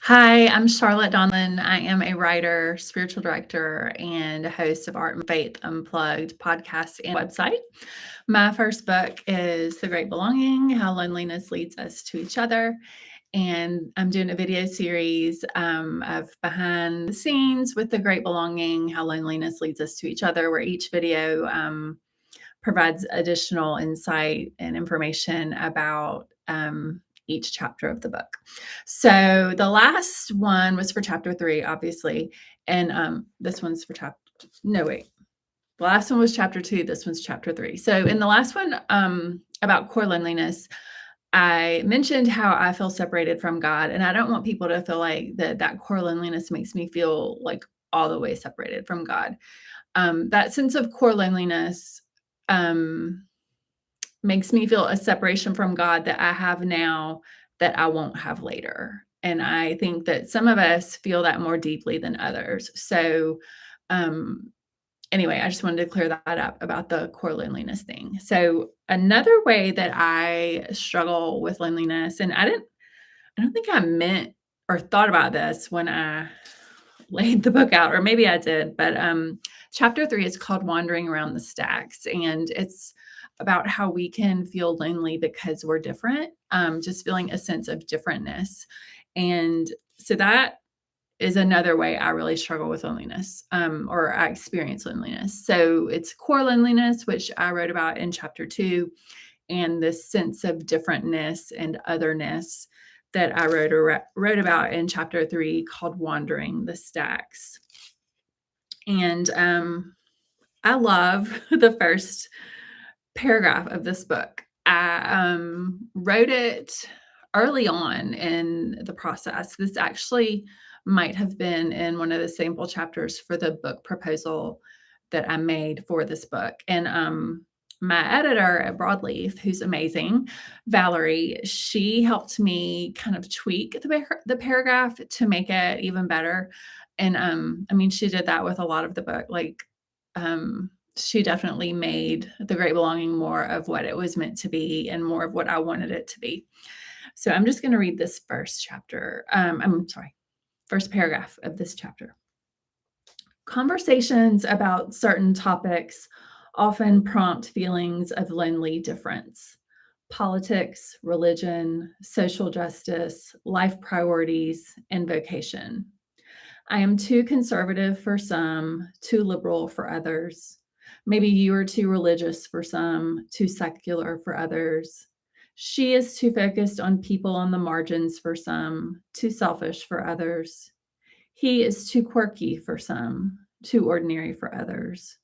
Hi, I'm Charlotte Donlon. I am a writer, spiritual director, and a host of Art and Faith Unplugged podcast and website. My first book is The Great Belonging: How Loneliness Leads Us to Each Other. And I'm doing a video series of behind the scenes with The Great Belonging: How Loneliness Leads Us to Each Other, where each video provides additional insight and information about each chapter of the book. So the last one was for chapter 3, obviously, and this one's for chapter. No, wait. The last one was chapter 2. This one's chapter 3. So in the last one about core loneliness, I mentioned how I feel separated from God, and I don't want people to feel like that core loneliness makes me feel like all the way separated from God. That sense of core loneliness um, makes me feel a separation from God that I have now that I won't have later. And I think that some of us feel that more deeply than others. So, um, anyway, I just wanted to clear that up about the core loneliness thing. So, another way that I struggle with loneliness, and I don't think I meant or thought about this when I laid the book out, or maybe I did, but chapter 3 is called Wandering Around the Stacks, and it's about how we can feel lonely because we're different, just feeling a sense of differentness. And so that is another way I really struggle with loneliness, or I experience loneliness. So it's core loneliness, which I wrote about in chapter 2, and this sense of differentness and otherness that I wrote about in chapter 3, called Wandering the Stacks. And I love the first paragraph of this book. I wrote it early on in the process. This actually might have been in one of the sample chapters for the book proposal that I made for this book. And my editor at Broadleaf, who's amazing, Valerie, she helped me kind of tweak the paragraph to make it even better. And I mean, she did that with a lot of the book. Like, she definitely made The Great Belonging more of what it was meant to be and more of what I wanted it to be. So I'm just going to read this first chapter. I'm sorry, first paragraph of this chapter. Conversations about certain topics often prompt feelings of lonely difference. Politics, religion, social justice, life priorities, and vocation. I am too conservative for some, too liberal for others. Maybe you are too religious for some, too secular for others. She is too focused on people on the margins for some, too selfish for others. He is too quirky for some, too ordinary for others.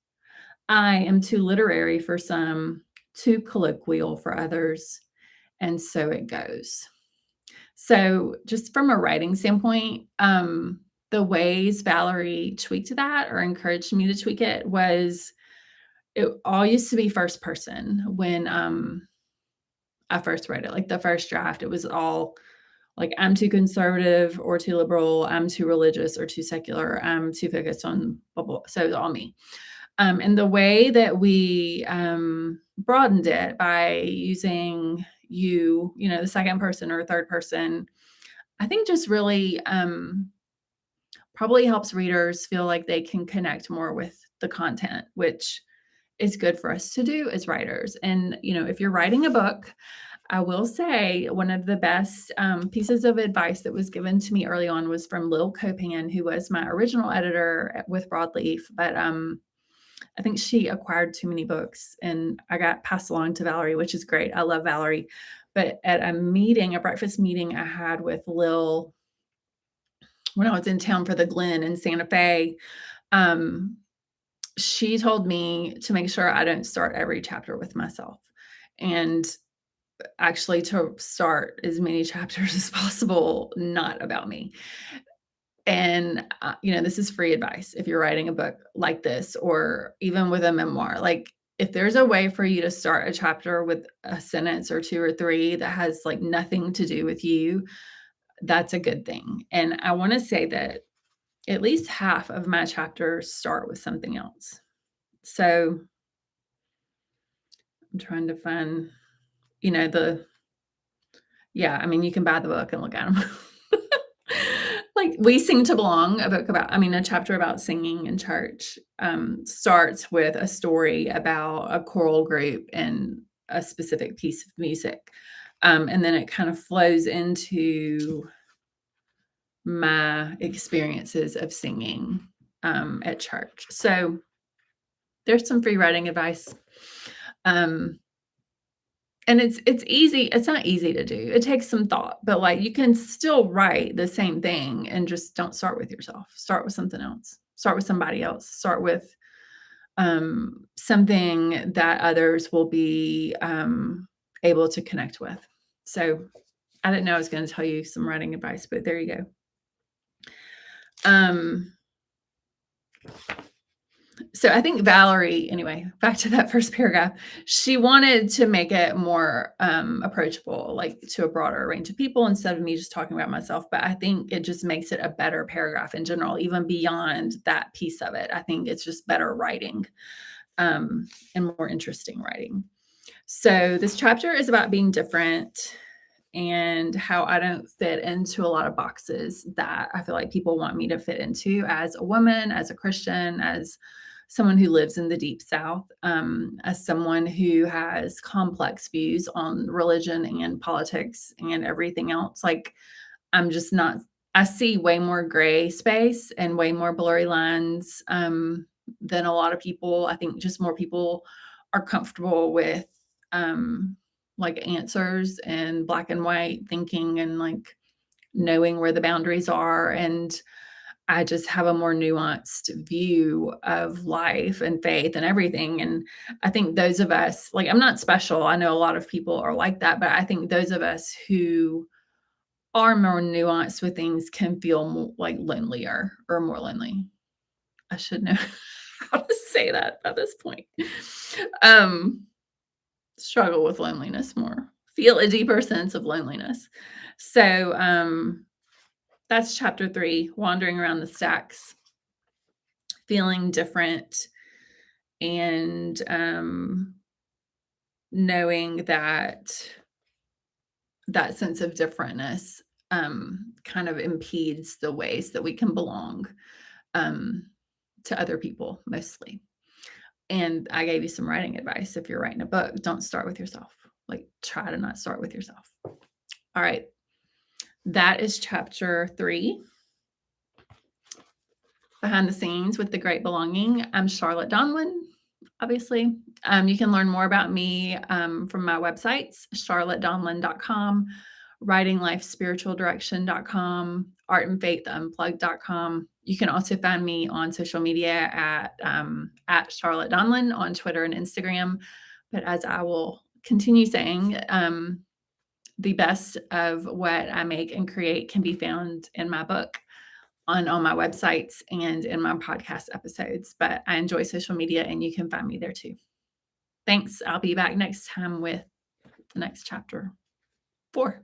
I am too literary for some, too colloquial for others. And so it goes. So, just from a writing standpoint, the ways Valerie tweaked that or encouraged me to tweak it was it all used to be first person when I first wrote it. Like the first draft, it was all like, I'm too conservative or too liberal, I'm too religious or too secular, I'm too focused on blah, blah. So it's all me. And the way that we broadened it by using the second person or third person, I think just really probably helps readers feel like they can connect more with the content, which is good for us to do as writers. And, if you're writing a book, I will say one of the best pieces of advice that was given to me early on was from Lil Copan, who was my original editor with Broadleaf. But I think she acquired too many books and I got passed along to Valerie, which is great. I love Valerie. But at a breakfast meeting I had with Lil when I was in town for the Glen in Santa Fe, she told me to make sure I don't start every chapter with myself. And actually to start as many chapters as possible not about me. And this is free advice if you're writing a book like this or even with a memoir. Like, if there's a way for you to start a chapter with a sentence or 2 or 3 that has like nothing to do with you, that's a good thing. And I want to say that at least half of my chapters start with something else. So I'm trying to find, you can buy the book and look at them. Like, We Sing to Belong, a chapter about singing in church, starts with a story about a choral group and a specific piece of music. And then it kind of flows into my experiences of singing at church. So there's some free writing advice. And it's easy. It's not easy to do. It takes some thought, but like you can still write the same thing and just don't start with yourself. Start with something else. Start with somebody else. Start with something that others will be able to connect with. So I didn't know I was going to tell you some writing advice, but there you go. So I think Valerie, anyway, back to that first paragraph, she wanted to make it more approachable, like to a broader range of people instead of me just talking about myself. But I think it just makes it a better paragraph in general, even beyond that piece of it. I think it's just better writing and more interesting writing. So this chapter is about being different and how I don't fit into a lot of boxes that I feel like people want me to fit into as a woman, as a Christian, as someone who lives in the deep South, as someone who has complex views on religion and politics and everything else. Like, I'm just not, I see way more gray space and way more blurry lines than a lot of people. I think just more people are comfortable with like answers and black and white thinking and like knowing where the boundaries are. And I just have a more nuanced view of life and faith and everything. And I think those of us, like, I'm not special. I know a lot of people are like that, but I think those of us who are more nuanced with things can feel more, like lonelier or more lonely. I should know how to say that at this point. Struggle with loneliness more, feel a deeper sense of loneliness. So that's chapter 3, wandering around the stacks, feeling different, and knowing that that sense of differentness kind of impedes the ways that we can belong to other people mostly. And I gave you some writing advice. If you're writing a book, don't start with yourself. Like, try to not start with yourself. All right. That is chapter 3. Behind the scenes with the Great Belonging. I'm Charlotte Donlon, obviously. You can learn more about me from my websites, charlottedonlon.com, writinglifespiritualdirection.com, artandfaithunplugged.com. You can also find me on social media at Charlotte Donlon on Twitter and Instagram. But as I will continue saying, the best of what I make and create can be found in my book, on all my websites, and in my podcast episodes. But I enjoy social media, and you can find me there too. Thanks. I'll be back next time with the next chapter 4.